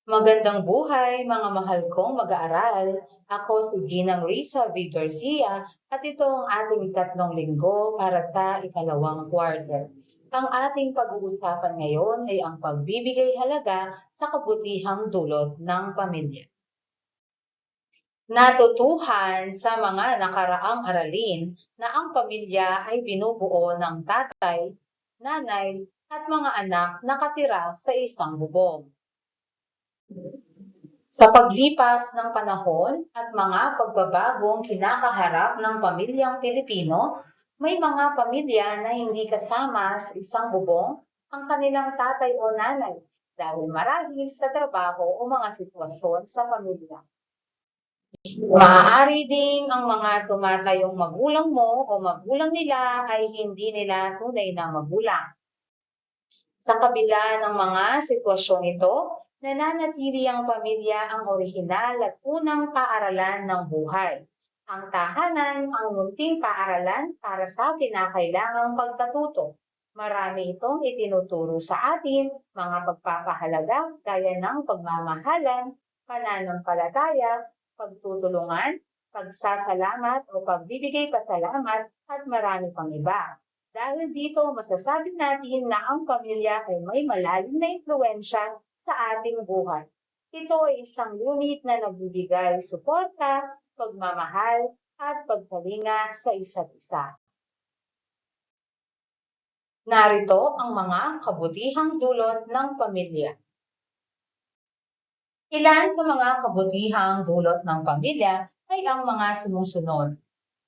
Magandang buhay, mga mahal kong mag-aaral. Ako si Ginang Risa V. Garcia at ito ang ating ikatlong linggo para sa ikalawang quarter. Ang ating pag-uusapan ngayon ay ang pagbibigay halaga sa kabutihang dulot ng pamilya. Natutuhan sa mga nakaraang aralin na ang pamilya ay binubuo ng tatay, nanay, at mga anak nakatira sa isang bubong. Sa paglipas ng panahon at mga pagbabagong kinakaharap ng pamilyang Pilipino, may mga pamilya na hindi kasama sa isang bubong ang kanilang tatay o nanay dahil marahil sa trabaho o mga sitwasyon sa pamilya. Maaari ding ang mga tumatayong magulang mo o magulang nila ay hindi nila tunay na magulang. Sa kabila ng mga sitwasyong ito, nananatili ang pamilya ang orihinal at unang paaralan ng buhay. Ang tahanan ang munting paaralan para sa kinakailangang pagkatuto. Marami itong itinuturo sa atin, mga pagpapahalaga gaya ng pagmamahalan, pananampalataya, pagtutulungan, pagsasalamat o pagbibigay pasalamat at marami pang iba. Dahil dito, masasabi natin na ang pamilya ay may malalim na impluensya sa ating buhay. Ito ay isang unit na nagbibigay suporta, pagmamahal, at pagkalinga sa isa't isa. Narito ang mga kabutihang dulot ng pamilya. Ilan sa mga kabutihang dulot ng pamilya ay ang mga sumusunod.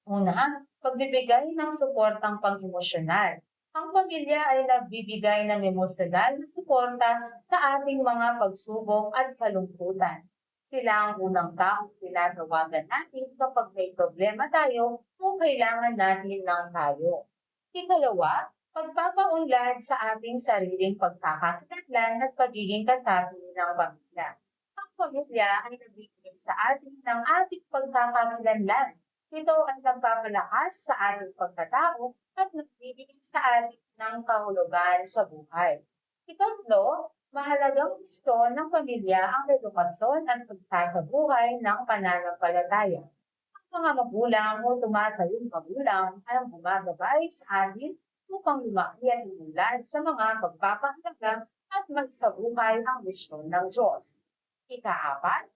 Una, pagbibigay ng suportang pang-emosyonal. Ang pamilya ay nagbibigay ng emosyonal na suporta sa ating mga pagsubok at kalungkutan. Sila ang unang taong tinatawagan natin kapag may problema tayo o kailangan natin ng payo. Ikalawa, pagpapaunlad sa ating sariling pagkakakilanlan at pagiging kasapi ng pamilya. Ang pamilya ay nagbibigay sa atin ng ating pagkakakilanlan. Ito ay nagpapalakas sa ating pagkatao at nagbibigay sa atin ng kahulugan sa buhay. Ikatlo, mahalagang gusto ng pamilya ang edukasyon at pagsasabuhay ng pananampalataya. Ang mga magulang o tumatayong magulang ay ang gumagabay sa atin upang lumaki at lumulad sa mga pagpapahalaga at magsabuhay ang misyon ng Diyos. Ikaapat,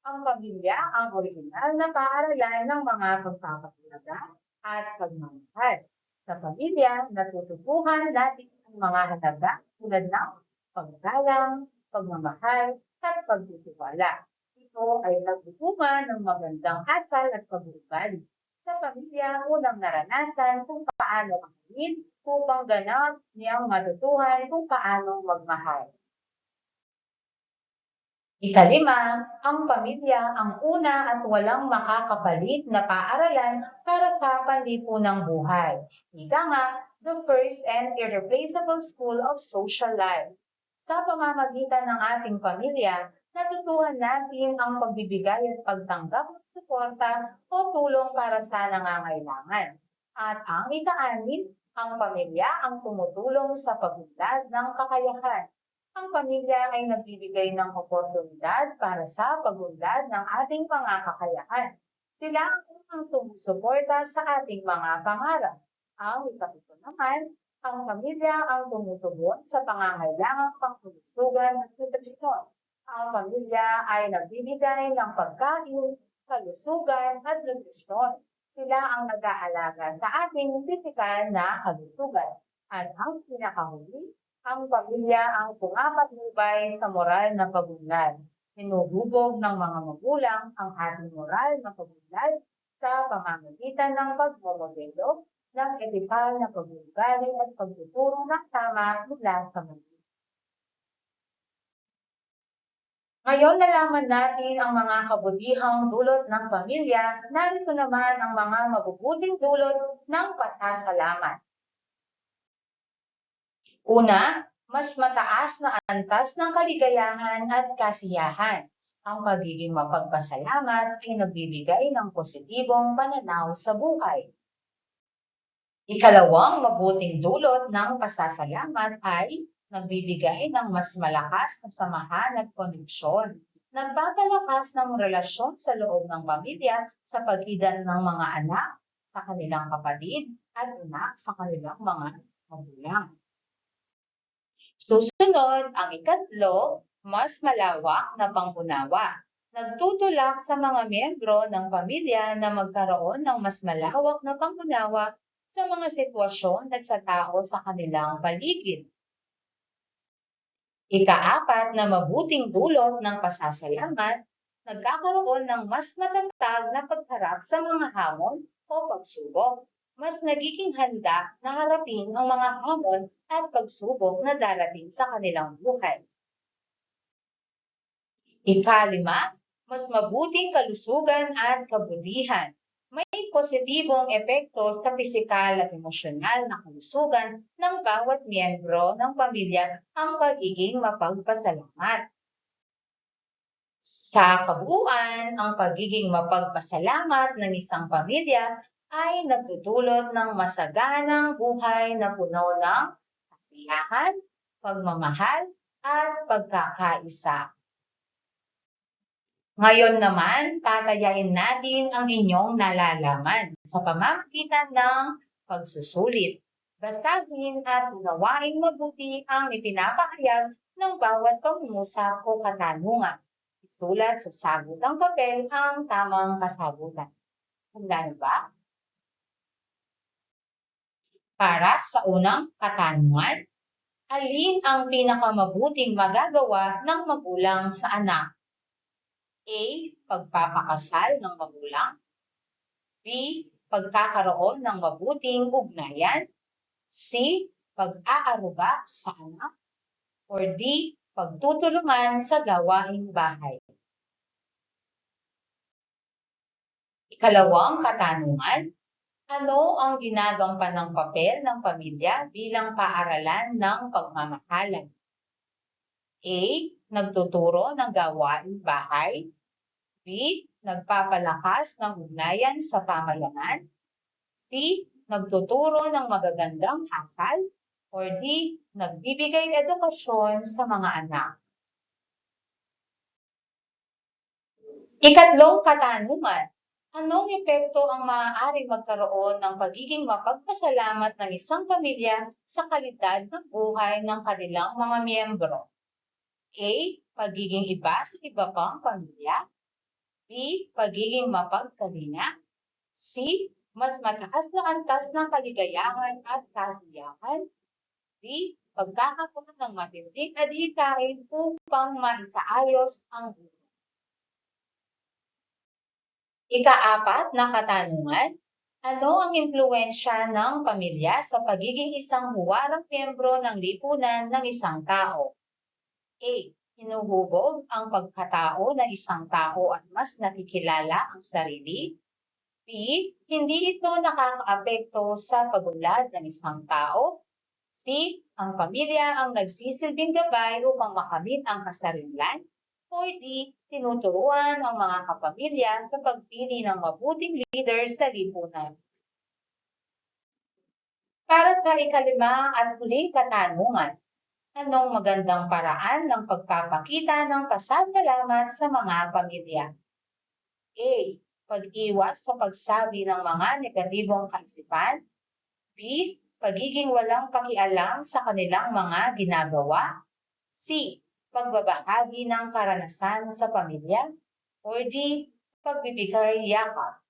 ang pamilya ang orihinal na paaralan ng mga pagpapahalaga at pagmamahal. Sa pamilya, natututuhan natin ang mga halaga tulad ng paggalang, pagmamahal, at pagtitiwala. Ito ay nagbubunga ng magandang asal at pag-uugali. Sa pamilya, unang naranasan kung paano mahalin upang ganap niyang matutuhan kung paano magmahal. Ikalima, ang pamilya ang una at walang makakapalit na paaralan para sa panlipunang buhay. Ika nga, the first and irreplaceable school of social life. Sa pamamagitan ng ating pamilya, natutuhan natin ang pagbibigay at pagtanggap ng suporta o tulong para sa nangangailangan. At ang ika-anim, ang pamilya ang tumutulong sa pagunlad ng kakayahan. Ang pamilya ay nagbibigay ng oportunidad para sa pagunlad ng ating mga kakayahan. Sila ang unang sumusuporta sa ating mga pangarap. Ang ikapito naman, ang pamilya ang tumutugon sa pangangailangang pangkalusugan at nutrisyon. Ang pamilya ay nagbibigay ng pagkain, kalusugan at nutrisyon. Sila ang nag-aalaga sa ating pisikal na kalusugan. At ang pinakahuli, ang pamilya ang pumapatnubay sa moral na pagunlad. Hinuhubog ng mga magulang ang ating moral na pagunlad sa pamamagitan ng pagmomodelo ng etikal na pag-uugali at pagtuturo ng tama mula sa mali. Ngayon nalaman natin ang mga kabutihang dulot ng pamilya, narito naman ang mga mabubuting dulot ng pasasalamat. Una, mas mataas na antas ng kaligayahan at kasiyahan. Ang pagiging mapagpasalamat ay nagbibigay ng positibong pananaw sa buhay. Ikalawang mabuting dulot ng pasasalamat ay nagbibigay ng mas malakas na samahan at koneksyon. Nagpapalakas ng relasyon sa loob ng pamilya sa pagitan ng mga anak sa kanilang kapatid at anak sa kanilang mga magulang. Susunod, ang ikatlo, mas malawak na pangunawa. Nagtutulak sa mga miyembro ng pamilya na magkaroon ng mas malawak na pangunawa sa mga sitwasyon at sa tao sa kanilang paligid. Ikaapat na mabuting dulot ng pasasalamat, nagkakaroon ng mas matatag na pagharap sa mga hamon o pagsubok. Mas nagiging handa na harapin ang mga hamon at pagsubok na darating sa kanilang buhay. Ikalima, mas mabuting kalusugan at kabutihan. May positibong epekto sa pisikal at emosyonal na kalusugan ng bawat miyembro ng pamilya ang pagiging mapagpasalamat. Sa kabuuan, ang pagiging mapagpasalamat ng isang pamilya ay nagdudulot ng masaganang buhay na puno ng kasiyahan, pagmamahal, at pagkakaisa. Ngayon naman, tatayain natin ang inyong nalalaman sa pamamagitan ng pagsusulit. Basahin at unawain mabuti ang ipinapahayag ng bawat pangungusap o katanungan. Isulat sa sagutang papel ang tamang kasagutan. Handa na ba? Para sa unang katanungan, alin ang pinakamabuting magagawa ng magulang sa anak? A. Pagpapakasal ng magulang. B. Pagkakaroon ng mabuting ugnayan. C. Pag-aaruga sa anak. Or D. Pagtutulungan sa gawaing bahay. Ikalawang katanungan, ano ang ginagampanang papel ng pamilya bilang paaralan ng pagmamahalan? A. Nagtuturo ng gawaing bahay. B. Nagpapalakas ng ugnayan sa pamayanan. C. Nagtuturo ng magagandang asal. Or D. Nagbibigay edukasyon sa mga anak. Ikatlong katanungan, anong epekto ang maaaring magkaroon ng pagiging mapagpasalamat ng isang pamilya sa kalidad ng buhay ng kanilang mga miyembro? A. Pagiging iba sa iba pang pamilya. B. Pagiging mapagkalina. C. Mas mataas na antas ng kaligayahan at kasiyahan. D. Pagkakaroon ng matinding adhikain upang maisaayos ang buhay. Ikaapat na katanungan, ano ang impluwensya ng pamilya sa pagiging isang huwarang miyembro ng lipunan ng isang tao? A. Hinuhubog ang pagkatao ng isang tao at mas nakikilala ang sarili. B. Hindi ito nakakaapekto sa pag-unlad ng isang tao. C. Ang pamilya ang nagsisilbing gabay upang makamit ang kasarinlan. Or D. Tinuturuan ang mga kapamilya sa pagpili ng mabuting leader sa lipunan. Para sa ikalima at huling katanungan, anong magandang paraan ng pagpapakita ng pasasalamat sa mga pamilya? A. Pag-iwas sa pagsabi ng mga negatibong kaisipan. B. Pagiging walang pakialam sa kanilang mga ginagawa. C. Pagbabahagi ng karanasan sa pamilya. Or D. Pagbibigay yakap.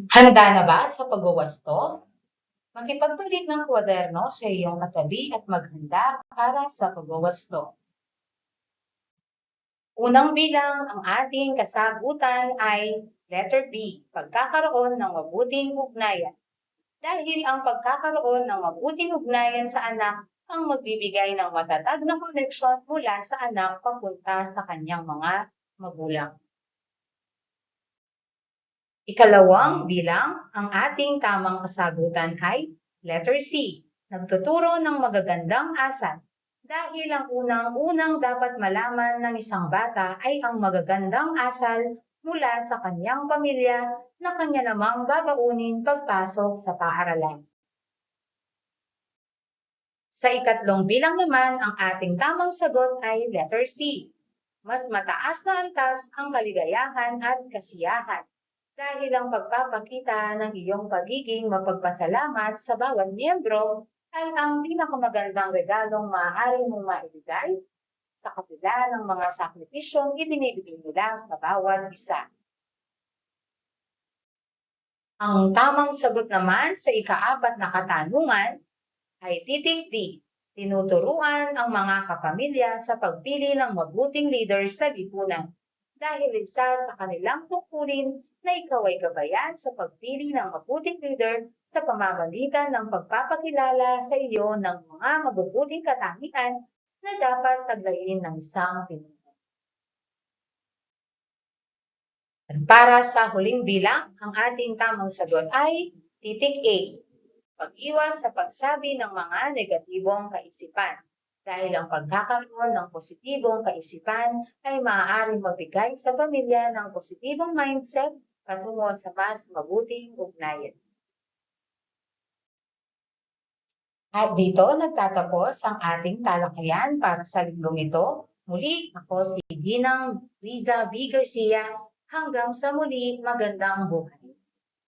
Handa na ba sa pagwawasto? Makipagpalit ng kwaderno sa iyong katabi at maghanda para sa pagwawasto. Unang bilang, ang ating kasagutan ay letter B, pagkakaroon ng mabuting ugnayan. Dahil ang pagkakaroon ng mabuting ugnayan sa anak ang magbibigay ng matatag na koneksyon mula sa anak papunta sa kanyang mga magulang. Ikalawang bilang, ang ating tamang kasagutan ay letter C, nagtuturo ng magagandang asal. Dahil ang unang-unang dapat malaman ng isang bata ay ang magagandang asal mula sa kanyang pamilya na kanya namang babaunin pagpasok sa paaralan. Sa ikatlong bilang naman, ang ating tamang sagot ay letter C. Mas mataas na antas ang kaligayahan at kasiyahan dahil ang pagpapakita ng iyong pagiging mapagpasalamat sa bawat miyembro ay ang pinakamagandang regalong maaari mong maibigay sa kabila ng mga sakripisyong ibinibigay nila sa bawat isa. Ang tamang sagot naman sa ikaapat na katanungan ay titik D. Tinuturuan ang mga kapamilya sa pagpili ng mabuting leader sa lipunan dahil isa sa kanilang tungkulin na ikaw ay gabayan sa pagpili ng mabuting leader sa pamamagitan ng pagpapakilala sa iyo ng mga mabubuting katangian na dapat taglayin ng isang pinuno. Para sa huling bilang, ang ating tamang sagot ay titik A. Pag-iwas sa pagsabi ng mga negatibong kaisipan dahil ang pagkakaroon ng positibong kaisipan ay maaaring magbigay sa pamilya ng positibong mindset patungo sa mas mabuting ugnayan. At dito nagtatapos ang ating talakayan para sa linggong ito. Muli, ako si Ginang Riza V. Garcia. Hanggang sa muli, magandang buhay.